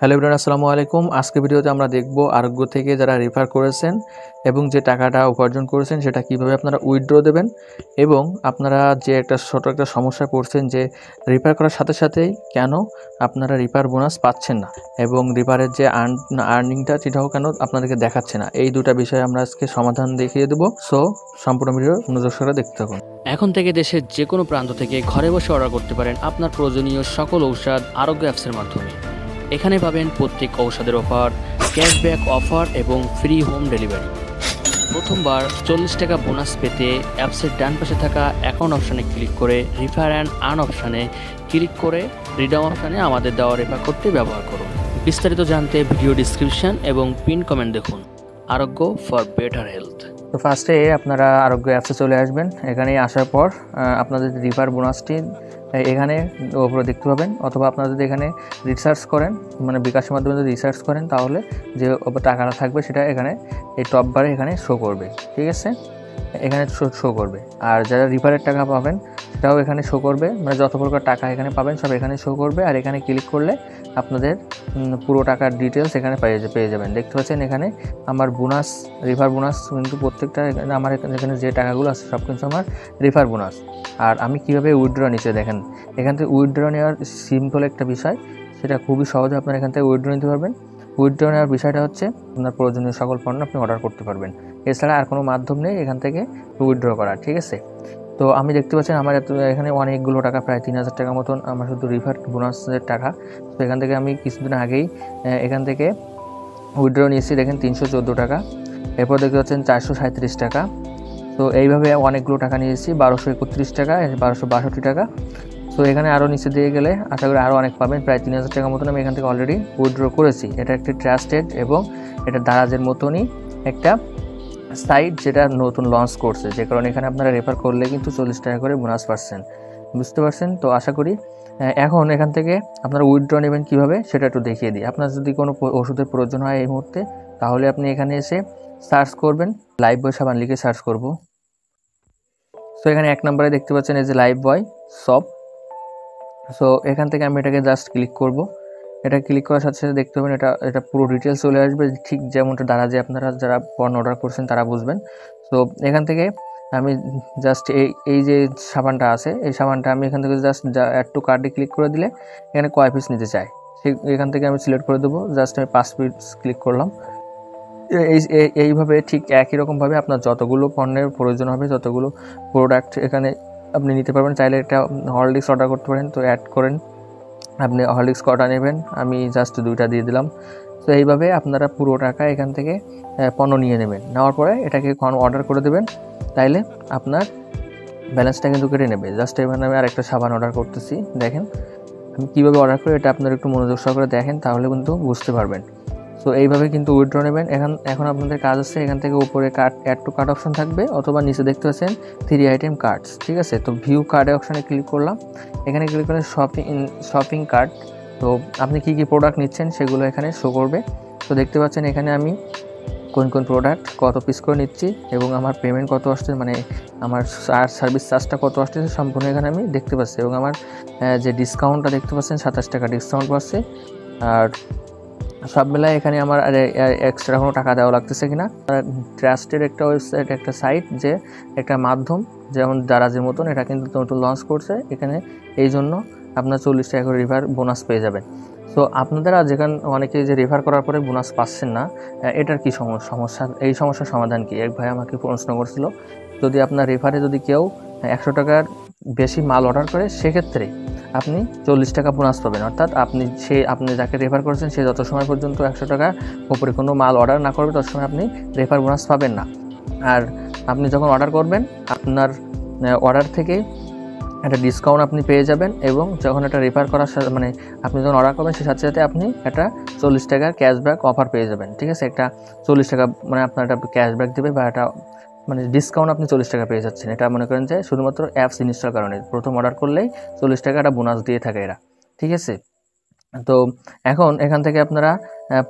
Hello everyone, আসসালামু আলাইকুম। আজকে ভিডিওতে আমরা দেখব আরোগ্য থেকে যারা রেফার করেছেন এবং যে টাকাটা উপার্জন করেছেন সেটা কিভাবে আপনারা উইথড্র দেবেন এবং আপনারা যে ছোট একটা সমস্যায় পড়ছেন যে রেফার করার সাথে সাথেই কেন আপনারা রেফার বোনাস পাচ্ছেন না এবং রেফারের যে আর্নিংটা সেটাও কেন আপনাদেরকে দেখাচ্ছে না, এই দুটা বিষয়ে আমরা আজকে সমাধান দেখিয়ে দেবো। সো সম্পূর্ণ ভিডিও মনোযোগ সহকারে দেখতে থাকুন। এখন থেকে দেশের যে কোনো প্রান্ত থেকে ঘরে বসে অর্ডার করতে পারেন আপনার প্রয়োজনীয় সকল ঔষধ আরোগ্য অ্যাপসের মাধ্যমে। এখানে পাবেন প্রত্যেক ঔষধের অফার, ক্যাশব্যাক অফার এবং ফ্রি হোম ডেলিভারি। প্রথমবার 40 টাকা বোনাস পেতে অ্যাপসের ডান পাশে থাকা অ্যাকাউন্ট অপশানে ক্লিক করে রিফার অ্যান্ড আর্ন অপশানে ক্লিক করে রিডাম অপশানে আমাদের দেওয়া রেফার করতে ব্যবহার করুন। বিস্তারিত জানতে ভিডিও ডিসক্রিপশন এবং পিন কমেন্ট দেখুন। আরোগ্য ফর বেটার হেলথ। তো ফার্স্টে আপনারা আরোগ্য অ্যাপসে চলে আসবেন। এখানে আসার পর আপনাদের রিফার বোনাসটি এখানে উপরে দেখতে পাবেন, অথবা আপনারা যদি এখানে রিসার্চ করেন, মানে বিকাশের মাধ্যমে যদি রিসার্চ করেন তাহলে যে টাকাটা থাকবে সেটা এখানে এই টপ বারে এখানে শো করবে। ঠিক আছে, এখানে শো করবে। আর যারা রিফারের টাকা পাবেন সেটাও এখানে শো করবে, মানে যত প্রকার টাকা এখানে পাবেন সব এখানে শো করবে। আর এখানে ক্লিক করলে আপনাদের পুরো টাকার ডিটেলস এখানে পেয়ে যাবেন। দেখতে পাচ্ছেন এখানে আমার বোনাস, রিফার বোনাস কিন্তু প্রত্যেকটা আমার এখানে যে টাকাগুলো আছে সব কিন্তু আমার রিফার বোনাস। আর আমি কীভাবে উইথড্র নিচে দেখেন, এখান থেকে উইথড্র নেওয়ার সিম্পল একটা বিষয়, সেটা খুবই সহজে আপনারা এখান থেকে উইথড্র নিতে পারবেন। উইথড্র নেওয়ার বিষয়টা হচ্ছে আপনার প্রয়োজনীয় সকল পণ্য আপনি অর্ডার করতে পারবেন, এছাড়া আর কোনো মাধ্যম নেই এখান থেকে উইথড্র করার। ঠিক আছে, তো আমি দেখতে পাচ্ছেন আমার এখানে অনেকগুলো টাকা, প্রায় 3000 টাকা মতন আমার শুধু রিফার বোনাসের টাকা। তো এখান থেকে আমি কিছুদিন আগেই এখান থেকে উইথড্র নিয়েছি, দেখেন 314 টাকা। এরপর দেখতে পাচ্ছেন 437 টাকা। তো এইভাবে অনেকগুলো টাকা নিয়েছি, 1231 টাকা, 1262 টাকা। তো এখানে আরও নিচে দিয়ে গেলে আশা করি আরও অনেক পাবেন, প্রায় 3000 টাকা মতন আমি এখান থেকে অলরেডি উইথড্র করেছি। এটা একটি ট্রাস্টেড এবং এটা দারাজের মতনই একটা সাইট যেটা নতুন লঞ্চ করছে, যে কারণে এখানে আপনারা রেফার করলে কিন্তু 40 টাকা করে বোনাস পাচ্ছেন। বুঝতে পারছেন? তো আশা করি এখন এখান থেকে আপনারা উইথড্র নেবেন কীভাবে সেটা একটু দেখিয়ে দিই। আপনার যদি কোনো ওষুধের প্রয়োজন হয় এই মুহূর্তে, তাহলে আপনি এখানে এসে সার্চ করবেন, লাইফ বয় সাবান লিখে সার্চ করব। সো এখানে 1 নম্বরে দেখতে পাচ্ছেন এই যে লাইফ বয় শপ। সো এখান থেকে আমি এটাকে জাস্ট ক্লিক করব। এটা ক্লিক করার সাথে সাথে দেখতে পাবেন এটা পুরো ডিটেলস চলে আসবে, ঠিক যেমনটা যে আপনারা যারা পণ্য অর্ডার করছেন তারা বুঝবেন। তো এখান থেকে আমি জাস্ট এই যে সাবানটা আছে, এই সাবানটা আমি এখান থেকে জাস্ট অ্যাড টু কার্টে ক্লিক করে দিলে এখানে কয় পিস নিতে চাই এখান থেকে আমি সিলেক্ট করে দেবো। জাস্ট আমি 5 পিস ক্লিক করলাম। এইভাবে ঠিক একই রকমভাবে আপনার যতগুলো পণ্যের প্রয়োজন হবে, যতগুলো প্রোডাক্ট এখানে আপনি নিতে পারবেন। চাইলে একটা হরলিক্স অর্ডার করতে পারেন, তো অ্যাড করেন, আপনি হরলিক্স কটা নেবেন, আমি জাস্ট 2টা দিয়ে দিলাম। তো এইভাবে আপনারা পুরো টাকা এখান থেকে পণ্য নিয়ে নেবেন। নেওয়ার পরে এটাকে অর্ডার করে দেবেন, তাইলে আপনার ব্যালেন্সটা কিন্তু কেটে নেবে। জাস্ট এখানে আমি আরেকটা সাবান অর্ডার করতেছি, দেখেন আমি কীভাবে অর্ডার করি, এটা আপনারা একটু মনোযোগ সহকারে দেখেন, তাহলে কিন্তু বুঝতে পারবেন। সো এইভাবে কিন্তু উইথড্র নেবেন। এখন আপনাদের কাজ আছে, এখান থেকে উপরে card add to card option থাকবে, অথবা নিচে দেখতে পাচ্ছেন 3 আইটেম কার্ডস। ঠিক আছে, তো ভিউ কার্ডে অপশানে ক্লিক করলাম। এখানে ক্লিক করে শপিং কার্ড, তো আপনি কী কী প্রোডাক্ট নিচ্ছেন সেগুলো এখানে শো করবে। তো দেখতে পাচ্ছেন এখানে আমি কোন প্রোডাক্ট কত পিস করে নিচ্ছি এবং আমার পেমেন্ট কত আসছে, মানে আমার সার্ভিস চার্জটা কত আসছে সম্পূর্ণ এখানে আমি দেখতে পাচ্ছি। এবং আমার যে ডিসকাউন্টটা দেখতে পাচ্ছেন 27 টাকা ডিসকাউন্ট পাচ্ছে। আর সব মিলায় এখানে আমার এক্সট্রা কোনো টাকা দেওয়া লাগতেছে কিনা। ট্রাস্টের একটা ওয়েবসাইট, একটা সাইট, যে একটা মাধ্যম যেমন দারাজের মতন, এটা কিন্তু নতুন লঞ্চ করছে এখানে, এই জন্য আপনার 40 টাকা করে রিফার বোনাস পেয়ে যাবেন। সো আপনারা যেখানে অনেকে যে রেফার করার পরে বোনাস পাচ্ছেন না, এটার কি সমস্যা, এই সমস্যার সমাধান কি? এক ভাই আমাকে প্রশ্ন করছিল, যদি আপনার রেফারে যদি কেউ 100 টাকার বেশি মাল অর্ডার করে, সেক্ষেত্রে আপনি 40 টাকা বোনাস পাবেন। অর্থাৎ আপনি যাকে রেফার করেছেন সে যত সময় পর্যন্ত 100 টাকার উপরে কোনো মাল অর্ডার না করবে তত সময় আপনি রেফার বোনাস পাবেন না। আর আপনি যখন অর্ডার করবেন, আপনার অর্ডার থেকে একটা ডিসকাউন্ট আপনি পেয়ে যাবেন, এবং যখন এটা রেফার করার সাথে, মানে আপনি যখন অর্ডার করবেন সে সাথে সাথে আপনি একটা 40 টাকার ক্যাশব্যাক অফার পেয়ে যাবেন। ঠিক আছে, একটা 40 টাকা মানে আপনার একটা ক্যাশব্যাক দেবে, বা একটা মানে ডিসকাউন্ট আপনি 40 টাকা পেয়ে যাচ্ছেন। এটা মনে করেন যে শুধুমাত্র অ্যাপস ইনস্টল কারণে, প্রথম অর্ডার করলেই 40 টাকা একটা বোনাস দিয়ে থাকে এরা। ঠিক আছে, তো এখন এখান থেকে আপনারা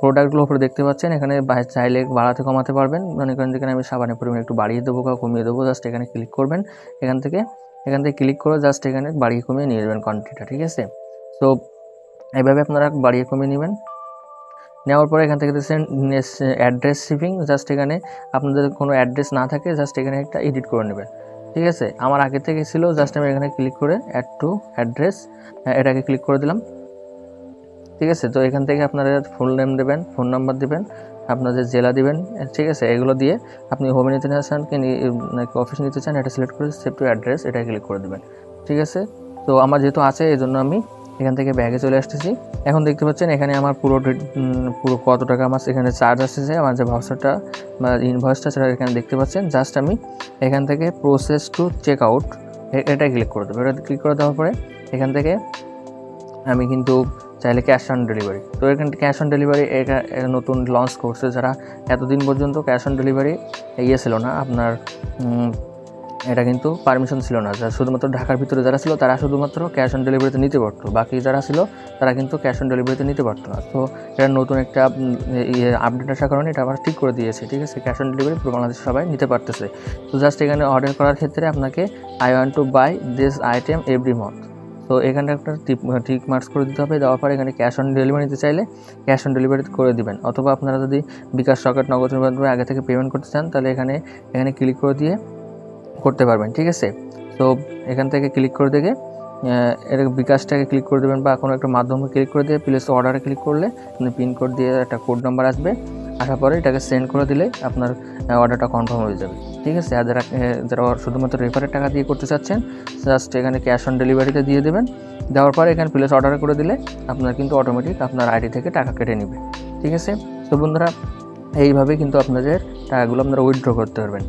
প্রোডাক্টগুলো উপরে দেখতে পাচ্ছেন, এখানে চাইলে বাড়াতে কমাতে পারবেন। মনে করেন যেখানে আমি সাবানের পরিমাণ একটু বাড়িয়ে দেবো বা কমিয়ে দেবো, জাস্ট এখানে ক্লিক করবেন। এখান থেকে ক্লিক করে জাস্ট এখানে বাড়িয়ে কমিয়ে নিয়ে যাবেন কোয়ান্টিটিটা। ঠিক আছে, তো এইভাবে আপনারা বাড়িয়ে কমিয়ে নেবেন। নেওয়ার পরে এখান থেকে দেখছেন অ্যাড্রেস শিপিং, জাস্ট এখানে আপনাদের কোনো অ্যাড্রেস না থাকে জাস্ট এখানে একটা এডিট করে নেবেন। ঠিক আছে, আমার আগে থেকে ছিল, জাস্ট আমি এখানে ক্লিক করে অ্যাড টু অ্যাড্রেস এটাকে ক্লিক করে দিলাম। ঠিক আছে, তো এখান থেকে আপনাদের ফুল নেম দেবেন, ফোন নাম্বার দেবেন, আপনাদের জেলা দিবেন। ঠিক আছে, এগুলো দিয়ে আপনি হোমে নিতে চান কি নাকি অফিস নিতে চান এটা সিলেক্ট করে সেভ টু অ্যাড্রেস এটা ক্লিক করে দেবেন। ঠিক আছে, তো আমার যেহেতু আছে এই জন্য আমি এখান থেকে ব্যাগে চলে আসতেছি। এখন দেখতে পাচ্ছেন এখানে আমার পুরো কত টাকা আমার এখানে চার্জ আসতেছে, আমার যে ভাউচারটা বা ইনভয়েসটা সেটা এখানে দেখতে পাচ্ছেন। জাস্ট আমি এখান থেকে প্রসেস টু চেক আউট এটা ক্লিক করে দেবো। এটা ক্লিক করে দেওয়ার পরে এখান থেকে আমি কিন্তু চাইলে ক্যাশ অন ডেলিভারি, তো এখানে ক্যাশ অন ডেলিভারি এটা নতুন লঞ্চ করছে, যারা এতদিন পর্যন্ত ক্যাশ অন ডেলিভারি ছিল না আপনার, এটা কিন্তু পারমিশন ছিল না। যারা শুধুমাত্র ঢাকার ভিতরে যারা ছিল তারা শুধুমাত্র ক্যাশ অন ডেলিভারিতে নিতে পারতো, বাকি যারা ছিল তারা কিন্তু ক্যাশ অন ডেলিভারিতে নিতে পারতো না। তো এটা নতুন একটা আপডেট আসার কারণে এটা আবার ঠিক করে দিয়েছে। ঠিক আছে, ক্যাশ অন ডেলিভারি পুরো বাংলাদেশ সবাই নিতে পারতেছে। তো জাস্ট এখানে অর্ডার করার ক্ষেত্রে আপনাকে I want to buy this item every month, তো এখানে একটা টিক মার্কস করে দিতে হবে। দেওয়ার পরে এখানে ক্যাশ অন ডেলিভারি নিতে চাইলে ক্যাশ অন ডেলিভারি করে দিবেন, অথবা আপনারা যদি বিকাশ, রকেট, নগদের মাধ্যমে আগে থেকে পেমেন্ট করতে চান তাহলে এখানে ক্লিক করে দিয়ে করতে পারবেন। ঠিক আছে, তো এখান থেকে ক্লিক করে দেখে এটা বিকাশটাকে ক্লিক করে দেবেন বা কোনো একটা মাধ্যমে ক্লিক করে দিয়ে প্লেস অর্ডারে ক্লিক করলে পিনকোড দিয়ে একটা কোড নাম্বার আসবে, আসার পরে এটাকে সেন্ড করে দিলে আপনার অর্ডারটা কনফার্ম হয়ে যাবে। ঠিক আছে, আর যারা শুধুমাত্র রেফারের টাকা দিয়ে করতে চাচ্ছেন জাস্ট এখানে ক্যাশ অন ডেলিভারিতে দিয়ে দেবেন। দেওয়ার পরে এখানে প্লেস অর্ডার করে দিলে আপনার কিন্তু অটোমেটিক আপনার আইডি থেকে টাকা কেটে নেবে। ঠিক আছে, তো বন্ধুরা এইভাবে কিন্তু আপনাদের টাকাগুলো আপনারা উইথড্র করতে পারবেন।